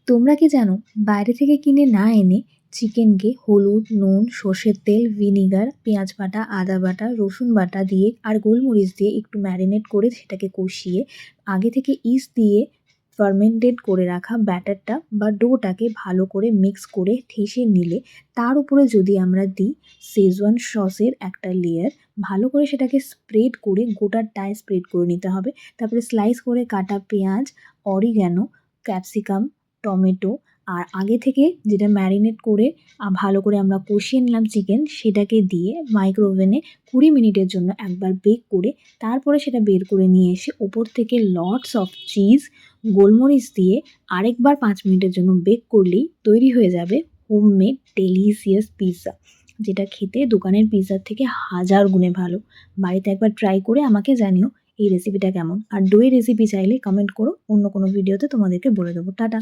তোমরা কি জানো, বাইরে থেকে কিনে না এনে চিকেনকে হলুদ, নুন, সর্ষের তেল, ভিনিগার, পেঁয়াজ বাটা, আদা বাটা, রসুন বাটা দিয়ে আর গোলমরিচ দিয়ে একটু ম্যারিনেট করে সেটাকে কষিয়ে আগে থেকে ইস্ট দিয়ে ফার্মেন্টেড করে রাখা ব্যাটারটা বা ডোটাকে ভালো করে মিক্স করে ঠেসে নিলে তার উপরে যদি আমরা দিই শেজওয়ান সসের একটা লেয়ার, ভালো করে সেটাকে স্প্রেড করে গোটাটায় স্প্রেড করে নিতে হবে। তারপরে স্লাইস করে কাটা পেঁয়াজ, অরিগ্যানো, ক্যাপসিকাম, টমেটো আর আগে থেকে যেটা ম্যারিনেট করে ভালো করে আমরা কষিয়ে নিলাম চিকেন, সেটাকে দিয়ে মাইক্রোওভেনে ২০ মিনিটের জন্য একবার বেক করে তারপরে সেটা বের করে নিয়ে এসে ওপর থেকে লটস অফ চিজ, গোলমরিচ দিয়ে আরেকবার ৫ মিনিটের জন্য বেক করলেই তৈরি হয়ে যাবে হোমমেড ডেলিশিয়াস পিৎজা, যেটা খেতে দোকানের পিৎজার থেকে হাজার গুণে ভালো। বাড়িতে একবার ট্রাই করে আমাকে জানিও এই রেসিপিটা কেমন। আর দইয়ের রেসিপি চাইলে কমেন্ট করো, অন্য কোনো ভিডিওতে তোমাদেরকে বলে দেবো। টাটা।